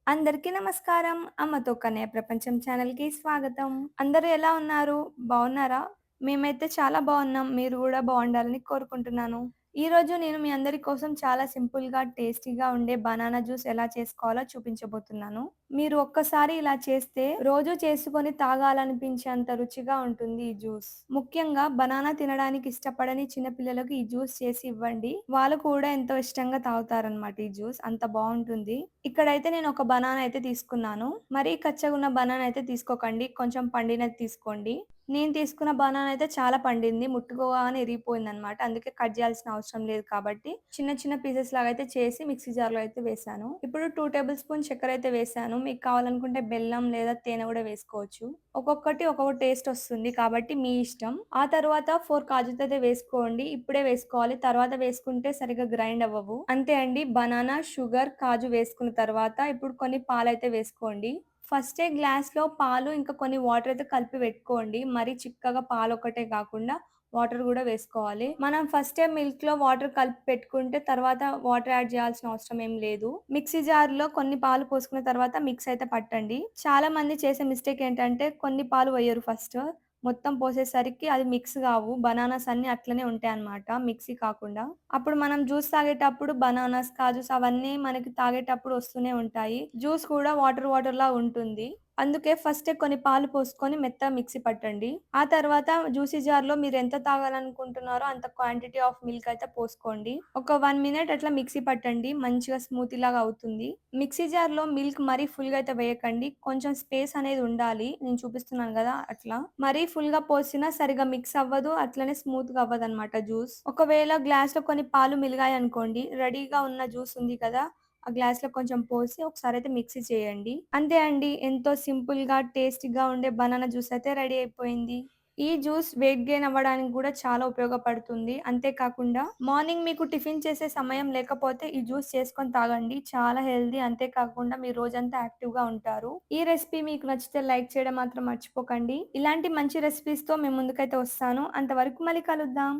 అందరికీ నమస్కారం. అమ్మతో కన్నయ్య ప్రపంచం ఛానల్‌కి స్వాగతం. అందరూ ఎలా ఉన్నారు? బావున్నారా? మేమైతే చాలా బావున్నాం. మీరు గూడా బావుండాలని కోరుకుంటున్నాను. ఈరోజు నేను మీ అందరి కోసం చాలా సింపుల్‌గా, టేస్టీగా ఉండే బనానా జ్యూస్ ఎలా చేసుకోవాలో చూపించబోతున్నాను. మీరు ఒక్కసారి ఇలా చేస్తే రోజు చేసుకొని తాగాలనిపించేంత రుచిగా ఉంటుంది ఈ జ్యూస్. ముఖ్యంగా బనానా తినడానికి ఇష్టపడని చిన్న పిల్లలకు ఈ జ్యూస్ చేసి ఇవ్వండి. వాళ్ళు కూడా ఎంతో ఇష్టంగా తాగుతారనమాట ఈ జ్యూస్. అంత బావుంటుంది. ఇక్కడైతే నేను ఒక బనానా అయితే తీసుకున్నాను. మరీ కచ్చగున్న బనానా అయితే తీసుకోకండి. కొంచెం పండినది తీసుకోండి. నేను తీసుకున్న బనానా అయితే చాలా పండింది. ముట్టుకోగానే ఇరిగిపోయిందనమాట. అందుకే కట్ చేయాల్సిన అవసరం లేదు కాబట్టి, చిన్న చిన్న పీసెస్ లాగా అయితే చేసి మిక్సీ జార్‌లో అయితే వేశాను. ఇప్పుడు 2 టేబుల్ స్పూన్ చక్కెర అయితే వేశాను. మీకు కావాలనుకుంటే బెల్లం లేదా తేనె కూడా వేసుకోవచ్చు. ఒక్కొక్కటి ఒక్కొక్క టేస్ట్ వస్తుంది కాబట్టి మీ ఇష్టం. ఆ తర్వాత 4 కాజుతో అయితే వేసుకోండి. ఇప్పుడే వేసుకోవాలి. తర్వాత వేసుకుంటే సరిగ్గా గ్రైండ్ అవ్వవు. అంతే అండి. బనానా, షుగర్, కాజు వేసుకున్న తర్వాత ఇప్పుడు కొన్ని పాలైతే వేసుకోండి. ఫస్టే గ్లాస్‌లో పాలు ఇంకా కొన్ని వాటర్ అయితే కలిపి పెట్టుకోండి. మరీ చిక్కగా పాలొక్కటే కాకుండా వాటర్ గూడా వేసుకోవాలి. మనం ఫస్టే మిల్క్‌లో వాటర్ కలిపి పెట్టుకుంటే తర్వాత వాటర్ యాడ్ చేయాల్సిన అవసరం ఏం లేదు. మిక్సీ జార్‌లో కొన్ని పాలు పోసుకున్న తర్వాత మిక్స్ అయితే పట్టండి. చాలా మంది చేసే మిస్టేక్ ఏంటంటే కొన్ని పాలు పొయ్యరు ఫస్ట్. మొత్తం పోసేసరికి అది మిక్స్ గావు. బనానాస్ అన్నీ అట్లనే ఉంటాయన్నమాట మిక్సీ కాకుండా. అప్పుడు మనం జ్యూస్ తాగేటప్పుడు బనానాస్, కాజూస్ అవన్నీ మనకి తాగేటప్పుడు వస్తూనే ఉంటాయి. జ్యూస్ కూడా వాటర్ వాటర్‌లా ఉంటుంది. అందుకే ఫస్టే కొన్ని పాలు పోసుకొని మెత్తగా మిక్సీ పట్టండి. ఆ తర్వాత జ్యూసీ జార్‌లో మీరెంత తాగాలనుకుంటున్నారో అంత క్వాంటిటీ ఆఫ్ మిల్క్ అయితే పోసుకోండి. ఒక 1 మినిట్ అట్లా మిక్సీ పట్టండి. మంచిగా స్మూతీలాగా అవుతుంది. మిక్సీ జార్‌లో మిల్క్ మరీ ఫుల్‌గా అయితే వేయకండి. కొంచెం స్పేస్ అనేది ఉండాలి. నేను చూపిస్తున్నాను గదా! అట్లా. మరీ ఫుల్‌గా పోసినా సరిగ్గా మిక్స్ అవ్వదు. అట్లనే స్మూత్‌గా అవ్వదనమాట జ్యూస్. ఒకవేళ గ్లాస్‌లో కొన్ని పాలు మిలిగాయనుకోండి, రెడీగా ఉన్న జ్యూస్ ఉంది కదా! ఆ గ్లాస్‌లో కొంచెం పోసి ఒకసారైతే మిక్సీ చేయండి. అంతే అండి. ఎంతో సింపుల్‌గా, టేస్టీగా ఉండే బనానా జ్యూస్ అయితే రెడీ అయిపోయింది. ఈ జ్యూస్ వెయిట్ గెయిన్ అవ్వడానికి గూడా చాలా ఉపయోగపడుతుంది. అంతే కాకుండా మార్నింగ్ మీకు టిఫిన్ చేసే సమయం లేకపోతే ఈ జ్యూస్ చేసుకొని తాగండి. చాలా హెల్తీ. అంతే కాకుండా మీరు రోజంతా యాక్టివ్‌గా ఉంటారు. ఈ రెసిపీ మీకు నచ్చితే లైక్ చేయడం మాత్రం మర్చిపోకండి. ఇలాంటి మంచి రెసిపీస్‌తో మీ ముందుకైతే వస్తాను. అంతవరకు మళ్ళీ కలుద్దాం.